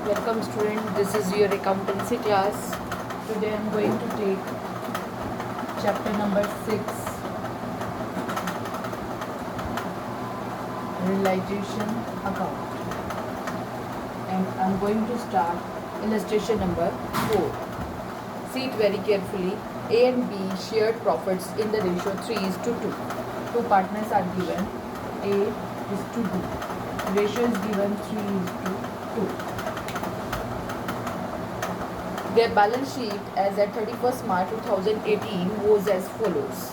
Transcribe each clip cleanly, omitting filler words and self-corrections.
Welcome student, this is your accountancy class. Today I am going to take chapter number 6, realization account, and I am going to start illustration number 4. See it very carefully. A and B shared profits in the ratio 3:2. Two partners are given. A is to B. Ratio is given 3:2. Their balance sheet as at 31st March 2018 was as follows.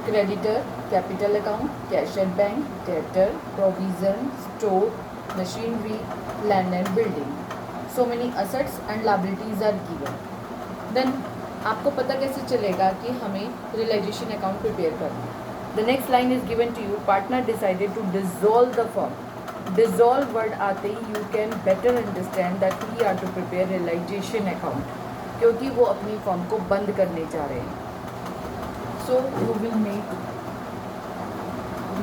Creditor, capital account, cash at bank, debtor, provision, store, machinery, land and building. So many assets and liabilities are given. Then आपको पता कैसे चलेगा कि हमें realisation account prepare करना है. The next line is given to you. Partner decided to dissolve the firm. Dissolve word आते ही you can better understand that we are to prepare realization account, क्योंकि वो अपनी फर्म को बंद करने जा रहे हैं. So you will make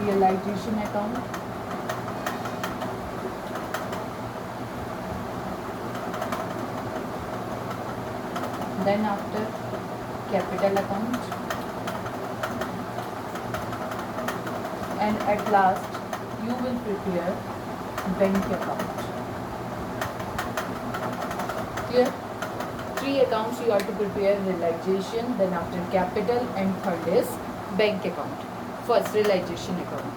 realization account. Then after capital account, and at last you will prepare bank account. Clear? 3 accounts you have to prepare: realization, then after capital, and third is bank account. First realization account.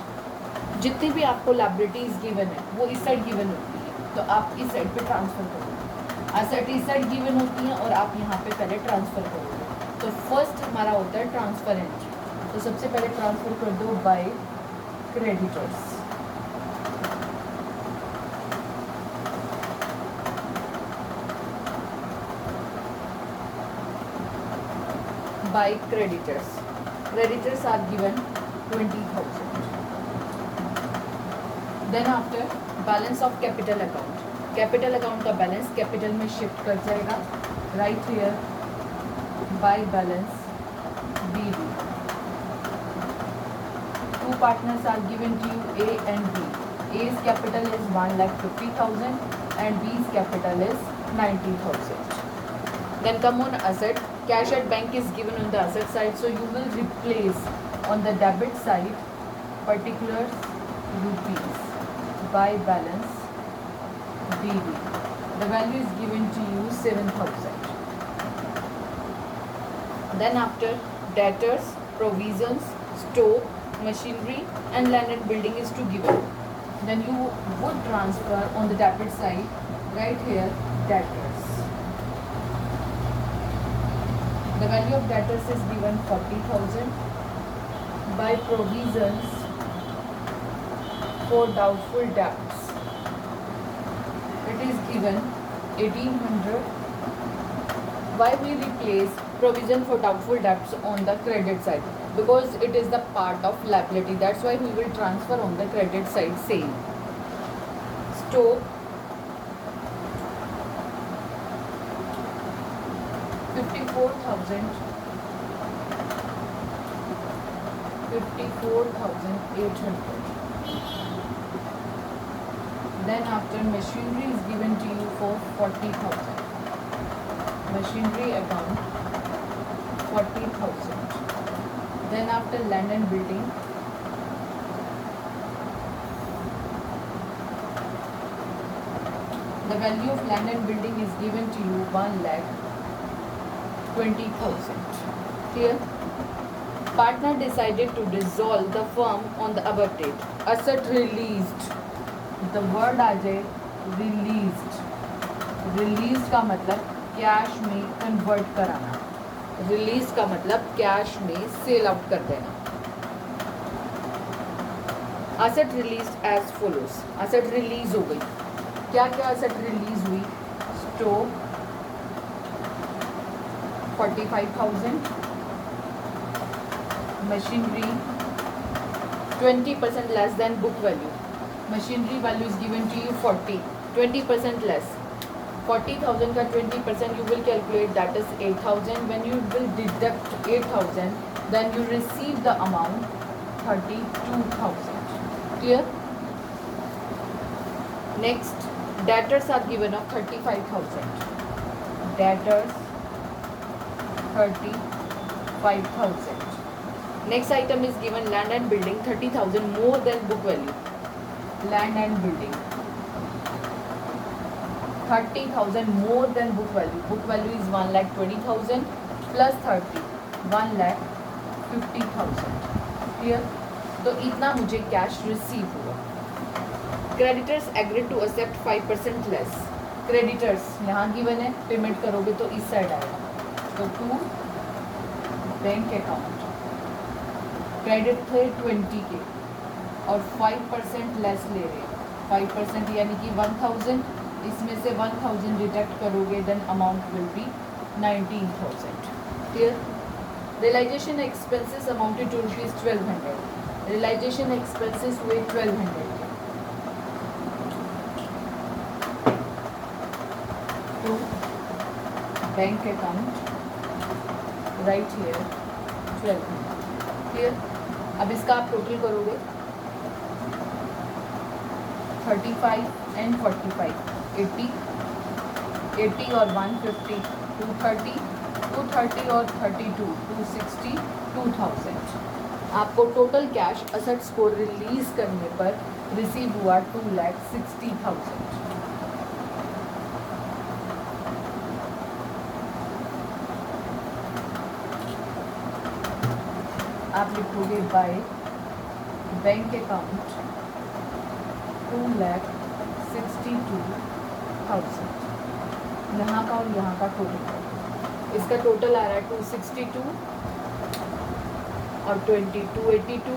जितनी भी आपको liabilities given है वो इस side given होती है, तो आप इस साइड पे ट्रांसफर करोगे. एसेट इस साइड गिवन होती हैं और आप यहाँ पे पहले ट्रांसफ़र करोगे. तो फर्स्ट हमारा होता है ट्रांसफ़र एंट्री. तो सबसे पहले ट्रांसफ़र कर दो by creditors. By creditors. Creditors are given 20,000. Then after balance of capital account. Capital account का बैलेंस कैपिटल में शिफ्ट कर जाएगा. Right here by balance BB. Two partners are given to you A and B. A's capital is 1,50,000 and B's capital is 90,000. Then come on asset. Cash at bank is given on the asset side, so you will replace on the debit side particulars rupees by balance BB. The value is given to you 7,000. Then after debtors, provisions, store, machinery and land and building is to given. Then you would transfer on the debit side right here debtors. The value of debtors is given 40,000. By provisions for doubtful debts, it is given 1,800. Why we replace provision for doubtful debts on the credit side? Because it is the part of liability. That's why we will transfer on the credit side same. Store, 54,000. 54,800. Then after machinery is given to you for 40,000. Machinery account 40,000. Then after land and building, the value of land and building is given to you 1,20,000. Clear? Partner decided to dissolve the firm on the above date. Asset released. The word आ जाए released. Released का मतलब cash में convert कराना. Release का मतलब cash में cell out कर देना. Asset release as follows. Asset release हो गई. क्या क्या एसेट रिलीज हुई? Store 45,000. Machinery 20% less than book value. Machinery value is given to you 40. 20% less. 40,000 का 20% you will calculate, that is 8,000. When you will deduct 8,000, then you receive the amount 32,000. Clear? Next Debtors are given of 35,000. Debtors 35,000. Next item is given land and building 30,000 more than book value. Land and building 30,000 more than book value. Book value is 1,20,000 plus 30 1,50,000. Clear? तो इतना मुझे cash receive हुआ. Creditors agreed to accept 5% less. Creditors यहाँ given है, payment करोगे तो इस side आएगा. तो टू बैंक अकाउंट क्रेडिट थे 20 के और 5% लेस ले रहे हैं. 5% यानी कि 1,000, इसमें से 1,000 डिडक्ट करोगे then amount will be 19,000. Clear? Realization expenses amounted to ₹1,200. Realization expenses हुए 1,200 के. तो bank account right here 1,200. Clear? अब इसका आप टोटल करोगे 35 एंड 45 80 और 150 230 और 32 260 2,000. आपको टोटल कैश असेट्स को रिलीज करने पर रिसीव हुआ 2,60,000. आप लिखोगे बाय बैंक अकाउंट 2,62,000. यहाँ का और यहाँ का टोटल, इसका टोटल आ रहा है 262 और 20 282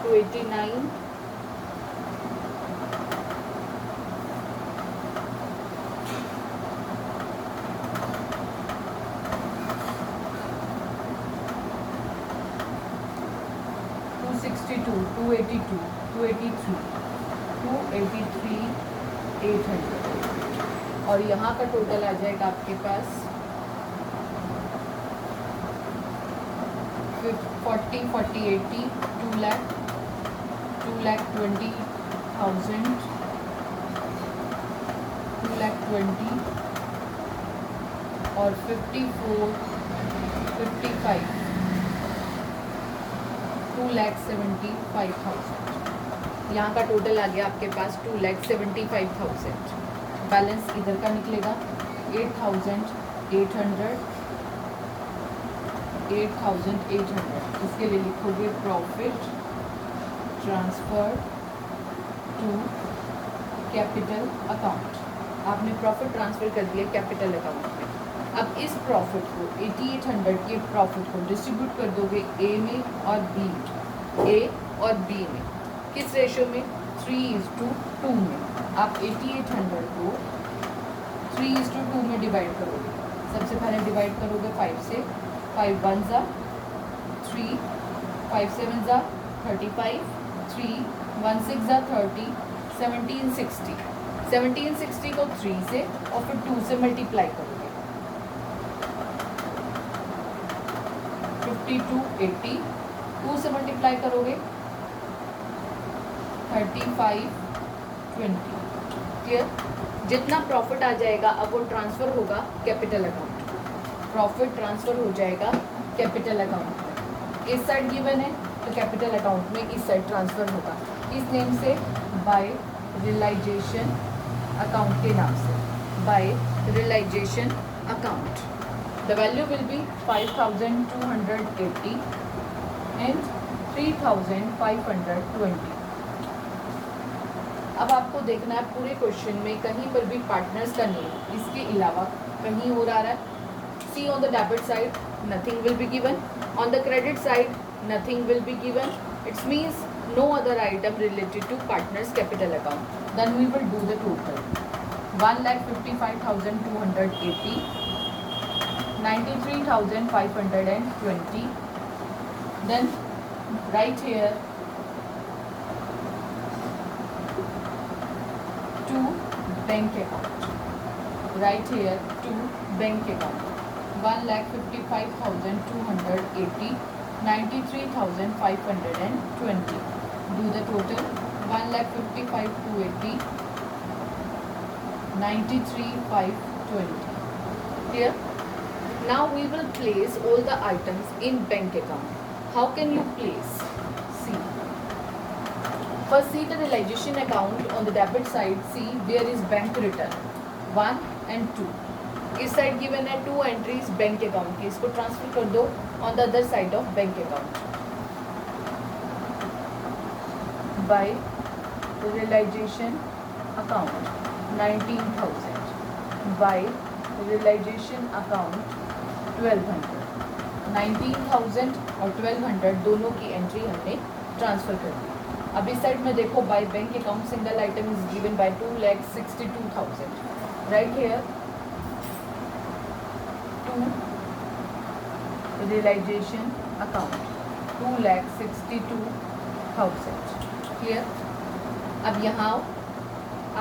289 262 282 283 283 800. और यहाँ का टोटल आ जाएगा आपके पास 40 40 80 2,20,000 2,20,000 और 54 55 2,75,000. यहाँ का टोटल आ गया आपके पास 2,75,000. बैलेंस इधर का निकलेगा 8,800. इसके लिए लिखोगे profit transfer to capital account. आपने प्रॉफिट ट्रांसफ़र कर दिया कैपिटल अकाउंट में. अब इस प्रॉफिट को 8,800 के प्रॉफिट को डिस्ट्रीब्यूट कर दोगे ए में और बी में. ए और बी में किस रेशो में? 3:2 में. आप 8,800 को 3:2 में डिवाइड करोगे. सबसे पहले डिवाइड करोगे 5 से. 5 1 ज़ा 3 5 7 ज़ा 35 3 1 6 ज़ा 30 1760. 1760 को 3 से और फिर 2 से मल्टीप्लाई करोगे. 5280 2 से मल्टीप्लाई करोगे 3520. क्लियर? जितना प्रॉफिट आ जाएगा अब वो ट्रांसफ़र होगा कैपिटल अकाउंट. प्रॉफिट ट्रांसफ़र हो जाएगा कैपिटल अकाउंट में. इस साइड गिवन है तो कैपिटल अकाउंट में इस साइड ट्रांसफ़र होगा. इस नेम से बाय रियलाइजेशन अकाउंट के नाम से. By realization account the value will be 5,280 and 3,520. अब आपको देखना है पूरे क्वेश्चन में कहीं पर भी पार्टनर्स का नेम इसके अलावा कहीं और आ रहा है. See on the debit side nothing will be given. On the credit side nothing will be given. It's means no other item related to partners capital account. Then we will do the total. 1,55,280 93,520. Then right here to bank account. Right here to bank account. 1,55,280 93,520. Do the total. 1,55,280 93,520. Clear? Now we will place all the items in bank account. How can you place? See. First, see the realization account on the debit side. See where is bank return 1 and 2. इस side given है 2 entries bank account की, इसको transfer कर दो on the other side of bank account by realization account 19,000 by realization account 1,200. 19,000 और 1,200 दोनों की entry हमने ट्रांसफर कर दी. अब इस साइड में देखो by bank account single item is given by 2,62,000. Right here realization account 2,62,000. Clear? अब यहाँ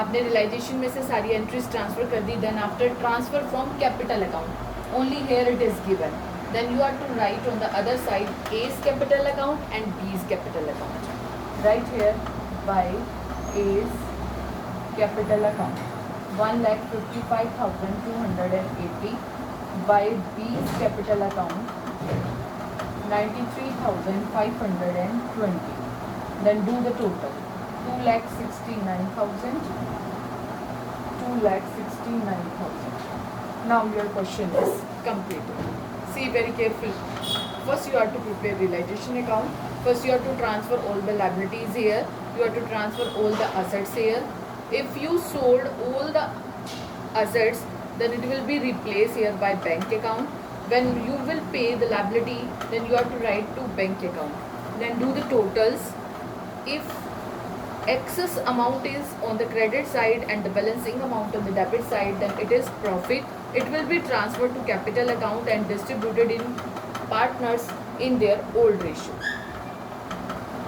आपने रियलाइजेशन में से सारी एंट्रीज ट्रांसफर कर दी. Then after transfer from capital account only here it is given. Then you are to write on the other side A's capital account and B's capital account. Right here by A's capital account 1,55,280 by B's capital account 93,520. Then do the total 2,69,000. 2,69,000. Now your question is completed. See very carefully. First you have to prepare realization account. First you have to transfer all the liabilities here. You have to transfer all the assets here. If you sold all the assets, then it will be replaced here by bank account. When you will pay the liability, then you have to write to bank account. Then do the totals. If excess amount is on the credit side and the balancing amount on the debit side, then it is profit. It will be transferred to capital account and distributed in partners in their old ratio.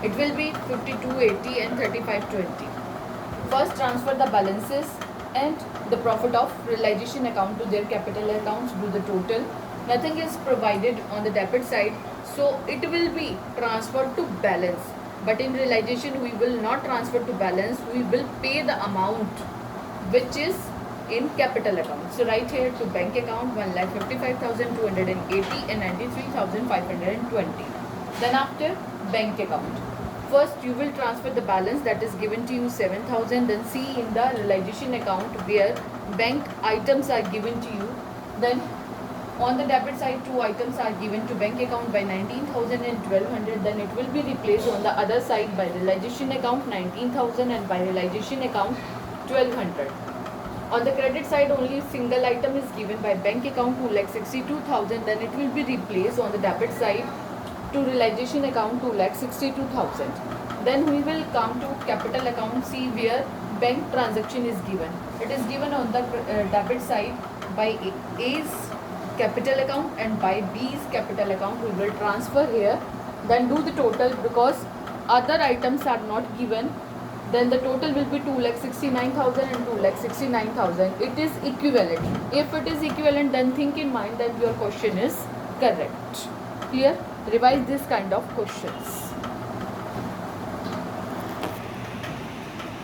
It will be 52/80 and 35/20. First transfer the balances and the profit of realization account to their capital accounts. Do the total. Nothing is provided on the debit side, so it will be transferred to balance. But in realization we will not transfer to balance, we will pay the amount which is in capital account. So write here to bank account 1,55,280 and 93,520. Then after bank account, first you will transfer the balance that is given to you 7,000. Then see in the realization account where bank items are given to you. Then on the debit side 2 items are given to bank account by 19,000 and 1,200. Then it will be replaced on the other side by realization account 19,000 and by realization account 1,200. On the credit side only single item is given by bank account 2,62,000. Then it will be replaced on the debit side to realization account 2,62,000. Then we will come to capital account. See where bank transaction is given. It is given on the debit side by A's capital account and by B's capital account. We will transfer here. Then do the total because other items are not given. Then the total will be 2,69,000 and 2,69,000. It is equivalent. If it is equivalent, then think in mind that your question is correct. Clear? Revise this kind of questions.